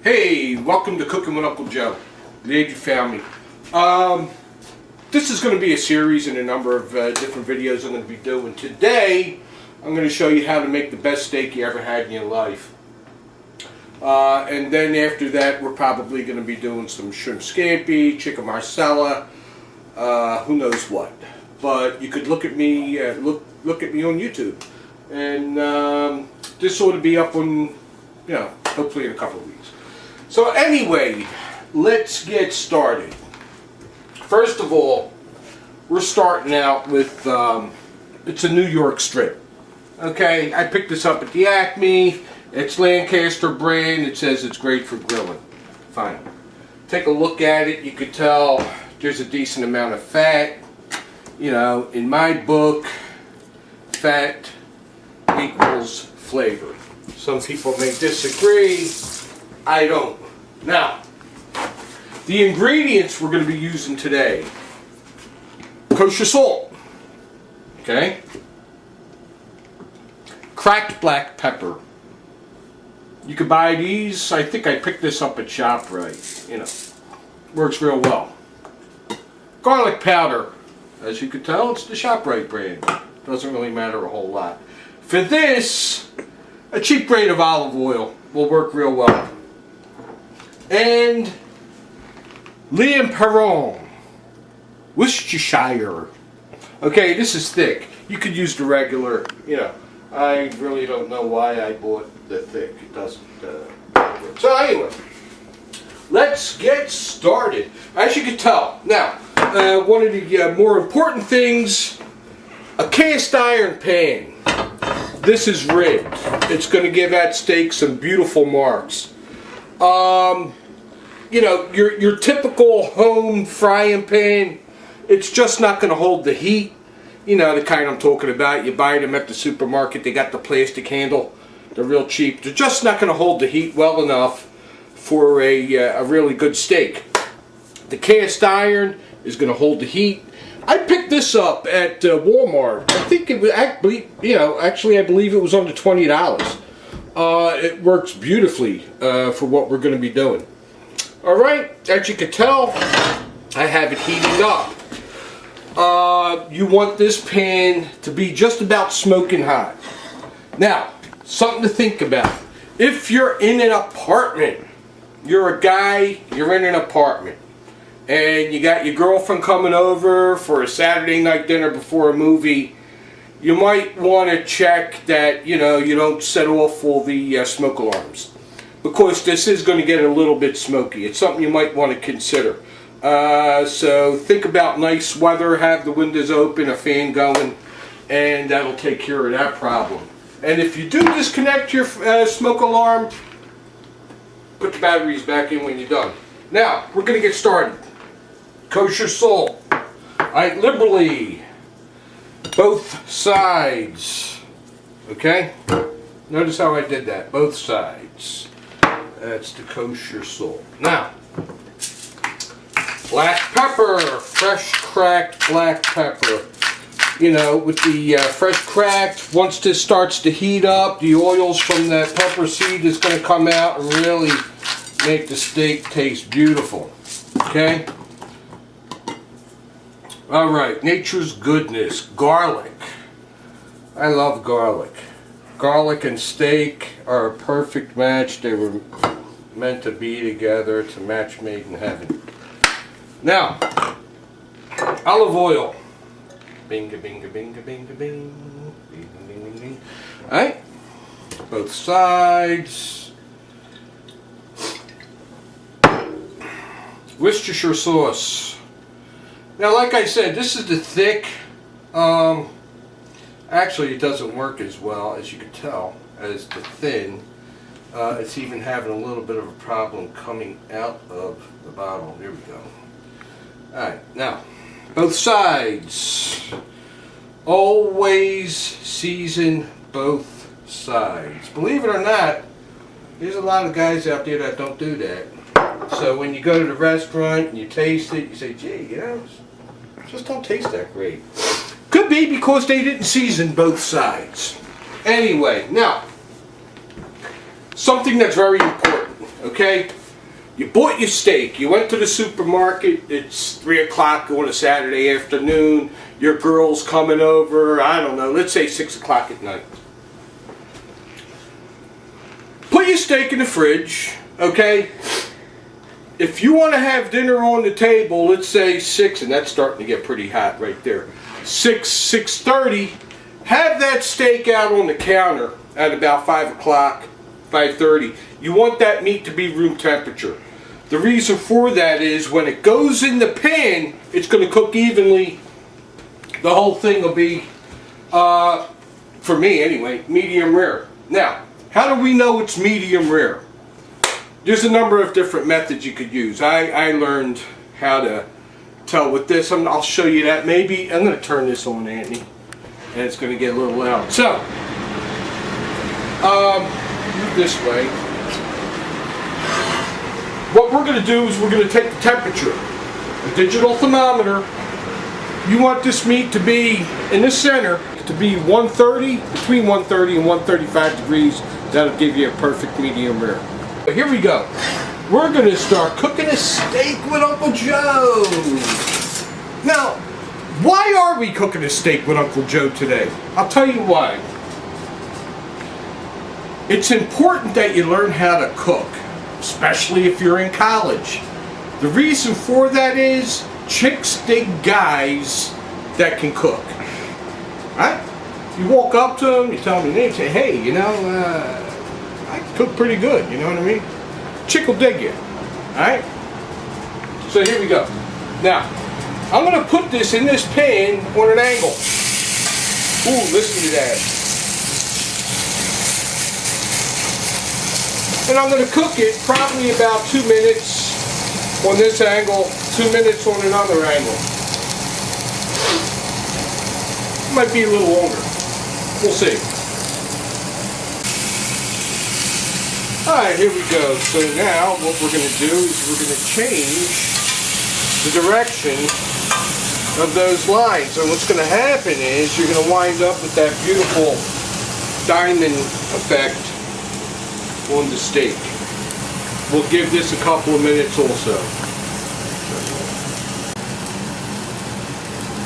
Hey, welcome to Cooking with Uncle Joe. Glad you found me. This is going to be a series and a number of different videos I'm going to be doing. Today, I'm going to show you how to make the best steak you ever had in your life. And then after that, we're probably going to be doing some shrimp scampi, chicken marsala, who knows what. But you could look at me, look at me on YouTube, and this ought to be up on, hopefully in a couple of weeks. So anyway, let's get started. First of all, we're starting out with, it's a New York strip. Okay, I picked this up at the Acme. It's Lancaster brand. It says it's great for grilling. Fine. Take a look at it. You could tell there's a decent amount of fat. You know, in my book, fat equals flavor. Some people may disagree. I don't. Now, the ingredients we're going to be using today: kosher salt, okay, cracked black pepper. You can buy these. I think I picked this up at ShopRite. You know, works real well. Garlic powder. As you can tell, it's the ShopRite brand. Doesn't really matter a whole lot. For this, a cheap grade of olive oil will work real well. And Liam Perron, Worcestershire. Okay, this is thick. You could use the regular, I really don't know why I bought the thick. It doesn't. So anyway, let's get started. As you can tell, now, one of the more important things, a cast iron pan. This is rigged. It's going to give that steak some beautiful marks. Your typical home frying pan, it's just not going to hold the heat. You know, the kind I'm talking about. You buy them at the supermarket. They got the plastic handle. They're real cheap. They're just not going to hold the heat well enough for a really good steak. The cast iron is going to hold the heat. I picked this up at Walmart. I think it was actually I believe it was under $20. It works beautifully for what we're going to be doing. Alright, as you can tell, I have it heating up. You want this pan to be just about smoking hot. Now, something to think about. If you're in an apartment, you're a guy, you're in an apartment, and you got your girlfriend coming over for a Saturday night dinner before a movie, you might want to check that, you don't set off all the smoke alarms. Because this is going to get a little bit smoky. It's something you might want to consider. So think about nice weather, have the windows open, a fan going, and that'll take care of that problem. And if you do disconnect your smoke alarm, put the batteries back in when you're done. Now, we're going to get started. Kosher salt. I liberally, both sides. Okay? Notice how I did that, both sides. That's the kosher salt. Now, black pepper, fresh cracked black pepper. With the fresh cracked, once this starts to heat up, the oils from that pepper seed is going to come out and really make the steak taste beautiful. Okay? Alright, nature's goodness, garlic. I love garlic. Garlic and steak are a perfect match. They were meant to be together. It's a match made in heaven. Now, olive oil. Binga, binga, binga, binga, bing. Bing, bing, bing, bing. Alright. Both sides. Worcestershire sauce. Now, like I said, this is the thick. Actually, it doesn't work as well, as you can tell, as the thin. It's even having a little bit of a problem coming out of the bottle. There we go. Alright, now, both sides. Always season both sides. Believe it or not, there's a lot of guys out there that don't do that. So when you go to the restaurant and you taste it, you say, gee, just don't taste that great. Could be because they didn't season both sides. Anyway, now, something that's very important. okay? You bought your steak. You went to the supermarket. It's 3 o'clock on a Saturday afternoon. Your girl's coming over, I don't know, let's say 6 o'clock at night. Put your steak in the fridge, okay? If you want to have dinner on the table, let's say 6, and that's starting to get pretty hot right there. 6:30, have that steak out on the counter at about 5 o'clock, 5:30. You want that meat to be room temperature. The reason for that is when it goes in the pan, it's going to cook evenly. The whole thing will be, for me anyway, medium rare. Now, how do we know it's medium rare? There's a number of different methods you could use. I learned how to tell with this. I'll show you that. Maybe I'm going to turn this on, Anthony, and it's going to get a little loud. So, this way. What we're going to do is we're going to take the temperature, a digital thermometer. You want this meat to be in the center, to be 130, between 130 and 135 degrees. That'll give you a perfect medium rare. But here we go. We're going to start cooking a steak with Uncle Joe. Now, why are we cooking a steak with Uncle Joe today? I'll tell you why. It's important that you learn how to cook, especially if you're in college. The reason for that is chicks dig guys that can cook. Right? You walk up to them, you tell them your name, say, hey, you know, I cook pretty good, you know what I mean? Chick will dig you. Alright? So here we go. Now, I'm going to put this in this pan on an angle. Ooh, listen to that. And I'm going to cook it probably about 2 minutes on this angle, 2 minutes on another angle. It might be a little longer. We'll see. Alright, here we go. So now what we're going to do is we're going to change the direction of those lines. And what's going to happen is you're going to wind up with that beautiful diamond effect on the steak. We'll give this a couple of minutes also.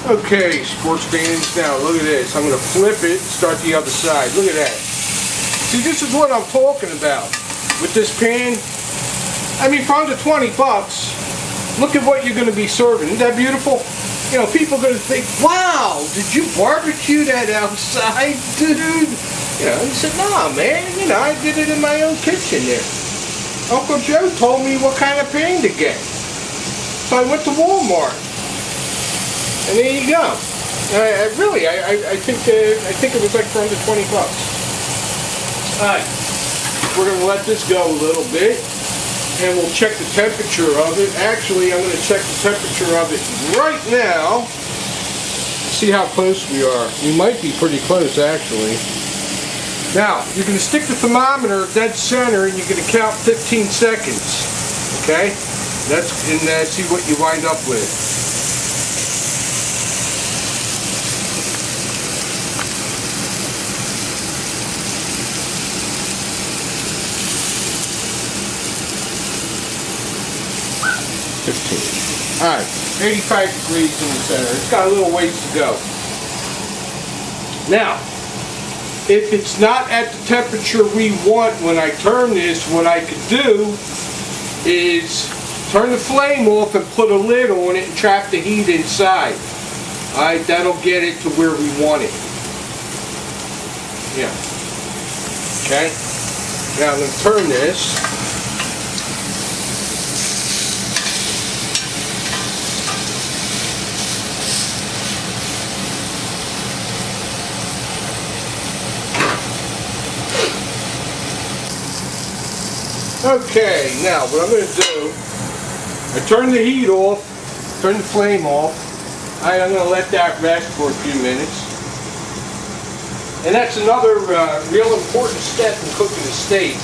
Okay, sports fans, now look at this. I'm going to flip it, start the other side. Look at that. See, this is what I'm talking about. With this pan, I mean, for under 20 bucks, look at what you're going to be serving. Isn't that beautiful? You know, people are going to think, wow, did you barbecue that outside, dude? You know, he said, nah, man, you know, I did it in my own kitchen there. Uncle Joe told me what kind of pan to get. So I went to Walmart. And there you go. I think it was like for under 20 bucks. Alright. We're going to let this go a little bit. And we'll check the temperature of it. Actually, I'm going to check the temperature of it right now. See how close we are. We might be pretty close, actually. Now, you're going to stick the thermometer dead center and you're going to count 15 seconds. Okay? And see what you wind up with. Alright, 85 degrees in the center. It's got a little ways to go. Now, if it's not at the temperature we want when I turn this, what I could do is turn the flame off and put a lid on it and trap the heat inside. Alright, that'll get it to where we want it. Yeah. Okay? Now I'm going to turn this. Okay, now what I'm going to do, I turn the heat off, turn the flame off. I'm going to let that rest for a few minutes. And that's another real important step in cooking a steak.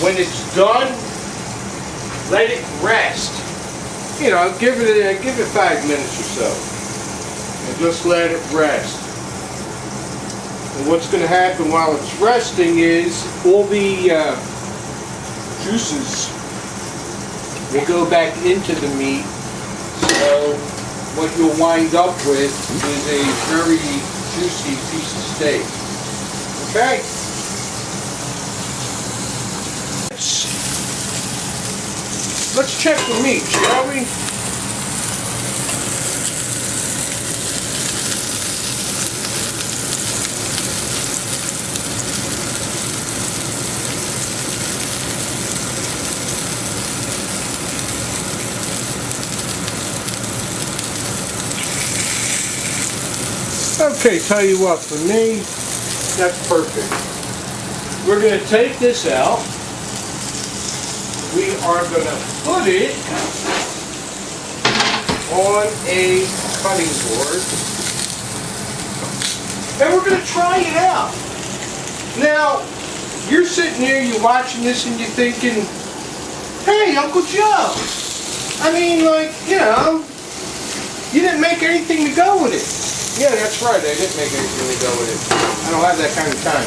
When it's done, let it rest. You know, give it 5 minutes or so. And just let it rest. And what's going to happen while it's resting is all the juices will go back into the meat. So what you'll wind up with is a very juicy piece of steak. Okay? Let's check the meat, shall we? Okay, tell you what, for me, that's perfect. We're going to take this out. We are going to put it on a cutting board. And we're going to try it out. Now, you're sitting there, you're watching this, and you're thinking, hey, Uncle Joe, I mean, like, you know, you didn't make anything to go with it. Yeah, that's right, I didn't make anything to go with it. I don't have that kind of time.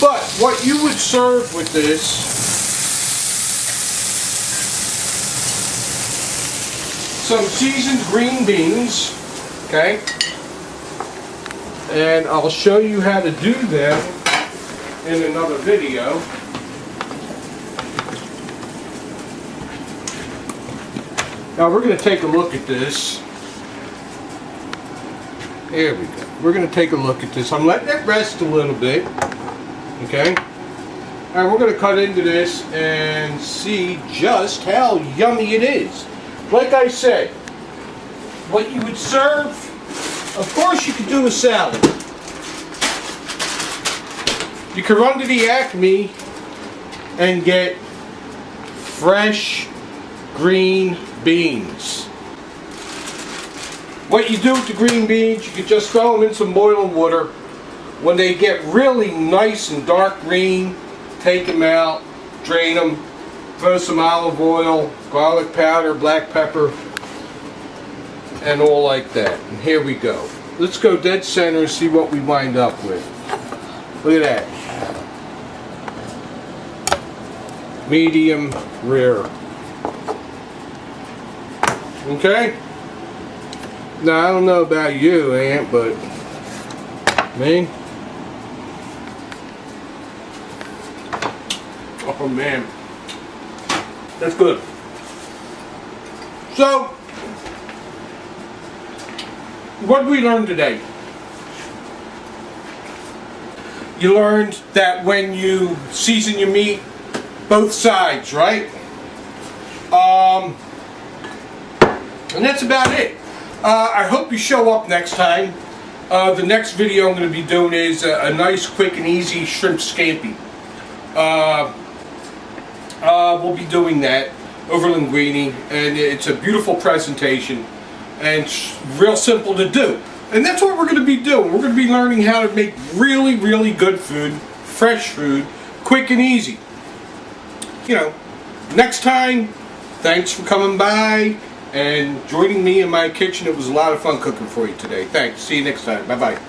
But what you would serve with this, some seasoned green beans, okay? And I'll show you how to do them in another video. Now we're going to take a look at this. There we go. We're going to take a look at this. I'm letting it rest a little bit. Okay? Alright, we're going to cut into this and see just how yummy it is. Like I said, what you would serve, of course you could do a salad. You could run to the Acme and get fresh green beans. What you do with the green beans, you can just throw them in some boiling water. When they get really nice and dark green, take them out, drain them, throw some olive oil, garlic powder, black pepper, and all like that. And here we go. Let's go dead center and see what we wind up with. Look at that. Medium rare. Okay? Now, I don't know about you, Aunt, but me? Oh, man. That's good. So, what did we learn today? You learned that when you season your meat, both sides, right? And that's about it. I hope you show up next time. The next video I'm going to be doing is a nice, quick, and easy shrimp scampi. We'll be doing that over linguine, and it's a beautiful presentation, and it's real simple to do. And that's what we're going to be doing. We're going to be learning how to make really, really good food, fresh food, quick and easy. You know, next time, thanks for coming by and joining me in my kitchen. It was a lot of fun cooking for you today. Thanks. See you next time. Bye-bye.